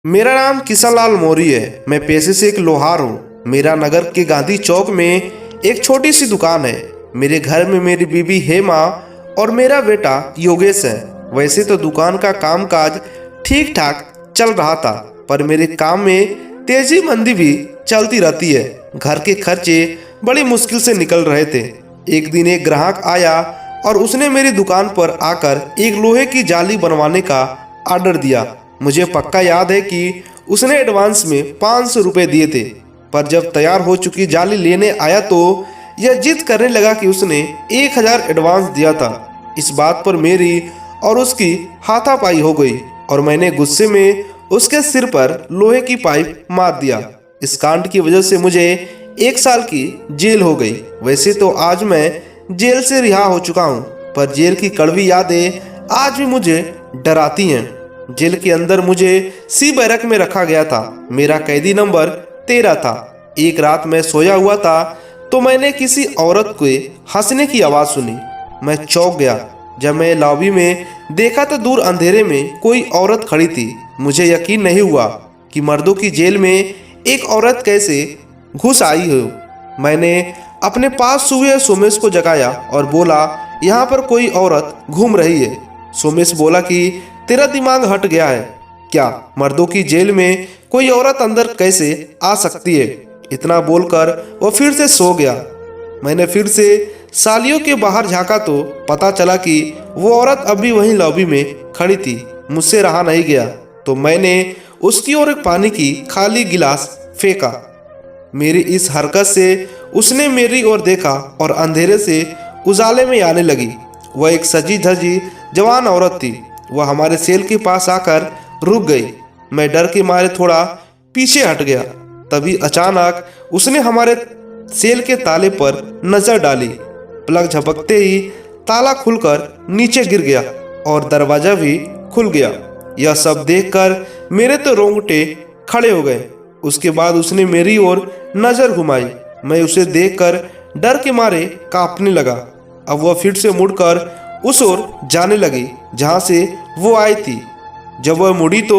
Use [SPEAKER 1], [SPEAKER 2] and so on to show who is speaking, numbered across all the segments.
[SPEAKER 1] मेरा नाम किशन लाल मौर्य है। मैं पेशे से एक लोहार हूँ। मेरा नगर के गांधी चौक में एक छोटी सी दुकान है। मेरे घर में मेरी बीबी हेमा और मेरा बेटा योगेश है। वैसे तो दुकान का कामकाज ठीक ठाक चल रहा था, पर मेरे काम में तेजी मंदी भी चलती रहती है। घर के खर्चे बड़ी मुश्किल से निकल रहे थे। एक दिन एक ग्राहक आया और उसने मेरी दुकान पर आकर एक लोहे की जाली बनवाने का ऑर्डर दिया। मुझे पक्का याद है कि उसने एडवांस में 500 रुपये दिए थे, पर जब तैयार हो चुकी जाली लेने आया तो यह जिद करने लगा कि उसने 1000 एडवांस दिया था। इस बात पर मेरी और उसकी हाथापाई हो गई और मैंने गुस्से में उसके सिर पर लोहे की पाइप मार दिया। इस कांड की वजह से मुझे 1 साल की जेल हो गई। वैसे तो आज मैं जेल से रिहा हो चुका हूँ, पर जेल की कड़वी यादें आज भी मुझे डराती हैं। जेल के अंदर मुझे सी बैरक में रखा गया था। मेरा कैदी नंबर 13 था। एक रात मैं सोया हुआ था तो मैंने किसी औरत के हंसने की आवाज़ सुनी। मैं चौंक गया। जब मैं लॉबी में देखा तो दूर अंधेरे में कोई औरत खड़ी थी। मुझे यकीन नहीं हुआ कि मर्दों की जेल में एक औरत कैसे घुस आई हो। मैंने अपने पास हुए सोमेश को जगाया और बोला, यहाँ पर कोई औरत घूम रही है। सोमेश बोला कि तेरा दिमाग हट गया है क्या? मर्दों की जेल में कोई औरत अंदर कैसे आ सकती है? इतना बोलकर वो फिर से सो गया। मैंने फिर से सालियों के बाहर झांका तो पता चला कि वो औरत अभी वहीं लॉबी में खड़ी थी। मुझसे रहा नहीं गया तो मैंने उसकी ओर एक पानी की खाली गिलास फेंका। मेरी इस हरकत से उसने मेरी ओर देखा और अंधेरे से उजाले में आने लगी। वह एक सजी धजी जवान औरत थी। वह हमारे सेल के पास आकर रुक गई। मैं डर के मारे थोड़ा पीछे हट गया। तभी अचानक उसने हमारे सेल के ताले पर नजर डाली। पलक झपकते ही ताला खुलकर नीचे गिर गया और दरवाजा भी खुल गया। यह सब देखकर मेरे तो रोंगटे खड़े हो गए। उसके बाद उसने मेरी ओर नजर घुमाई। मैं उसे देखकर डर के मारे कांपने लगा। अब वह फिर से मुड़कर उस ओर जाने लगी जहां से वो आई थी। जब वह मुड़ी तो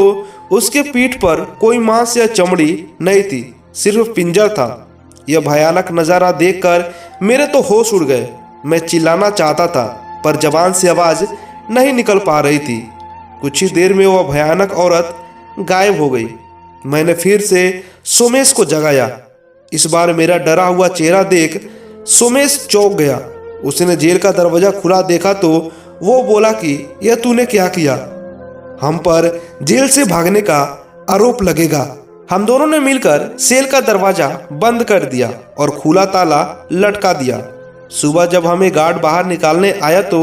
[SPEAKER 1] उसके पीठ पर कोई मांस या चमड़ी नहीं थी, सिर्फ पिंजर था। यह भयानक नज़ारा देखकर मेरे तो होश उड़ गए। मैं चिल्लाना चाहता था पर जबान से आवाज़ नहीं निकल पा रही थी। कुछ ही देर में वह भयानक औरत गायब हो गई। मैंने फिर से सोमेश को जगाया। इस बार मेरा डरा हुआ चेहरा देख सोमेश चौंक गया। उसने जेल का दरवाजा खुला देखा तो वो बोला कि यह तूने क्या किया? हम पर जेल से भागने का आरोप लगेगा। हम दोनों ने मिलकर सेल का दरवाजा बंद कर दिया और खुला ताला लटका दिया। सुबह जब हमें गार्ड बाहर निकालने आया तो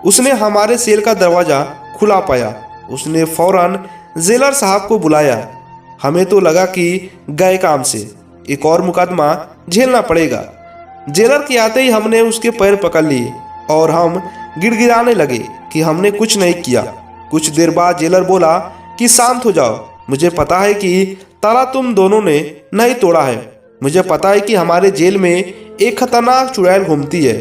[SPEAKER 1] उसने हमारे सेल का दरवाजा खुला पाया। उसने फौरन जेलर साहब को बुलाया। हमें तो लगा कि गए काम से, एक और मुकदमा झेलना पड़ेगा। जेलर के आते ही हमने उसके पैर पकड़ लिए और हम गिड़गिड़ाने लगे कि हमने कुछ नहीं किया। कुछ देर बाद जेलर बोला कि शांत हो जाओ। मुझे पता है कि ताला तुम दोनों ने नहीं तोड़ा है। मुझे पता है कि हमारे जेल में एक खतरनाक चुड़ैल घूमती है।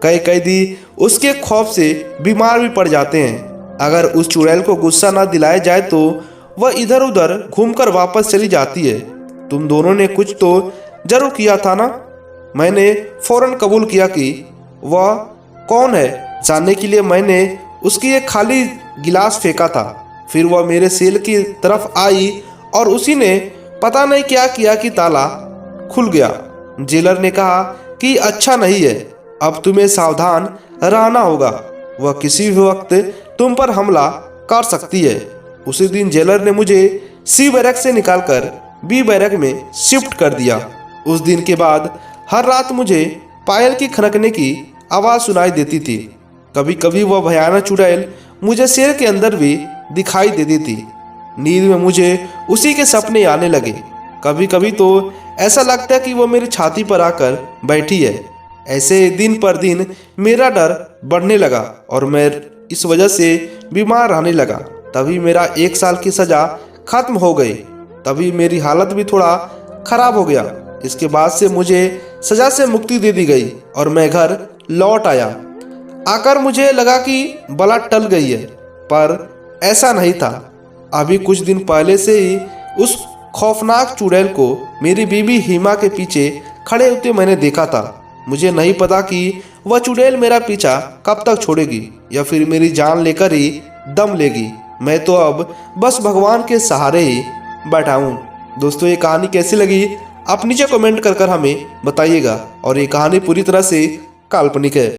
[SPEAKER 1] कई कैदी उसके खौफ से बीमार भी पड़ जाते हैं। अगर उस चुड़ैल को गुस्सा न दिलाया जाए तो वह इधर उधर घूमकर वापस चली जाती है। तुम दोनों ने कुछ तो जरूर किया था ना? मैंने फौरन कबूल किया कि वह कौन है जानने के लिए मैंने उसकी एक खाली गिलास फेंका था। फिर वह मेरे सेल की तरफ आई और उसी ने पता नहीं क्या किया कि ताला खुल गया। जेलर ने कहा कि अच्छा नहीं है, अब तुम्हें सावधान रहना होगा। वह किसी भी वक्त तुम पर हमला कर सकती है। उसी दिन जेलर ने मुझे सी बैरक से निकालकर बी बैरक में शिफ्ट कर दिया। उस दिन के बाद हर रात मुझे पायल की खनकने की आवाज़ सुनाई देती थी। कभी कभी वह भयानक चुड़ैल मुझे सेल के अंदर भी दिखाई देती थी। नींद में मुझे उसी के सपने आने लगे। कभी कभी तो ऐसा लगता है कि वो मेरी छाती पर आकर बैठी है। ऐसे दिन पर दिन मेरा डर बढ़ने लगा और मैं इस वजह से बीमार रहने लगा। तभी मेरा 1 साल की सज़ा खत्म हो गई। तभी मेरी हालत भी थोड़ा खराब हो गया। इसके बाद से मुझे सज़ा से मुक्ति दे दी गई और मैं घर लौट आया। आकर मुझे लगा कि बला टल गई है, पर ऐसा नहीं था। अभी कुछ दिन पहले से ही उस खौफनाक चुड़ैल को मेरी बीबी हिमा के पीछे खड़े होते मैंने देखा था। मुझे नहीं पता कि वह चुड़ैल मेरा पीछा कब तक छोड़ेगी या फिर मेरी जान लेकर ही दम लेगी। मैं तो अब बस भगवान के सहारे ही बैठा हूँ। दोस्तों, ये कहानी कैसी लगी आप नीचे कमेंट कर हमें बताइएगा। और ये कहानी पूरी तरह से काल्पनिक है।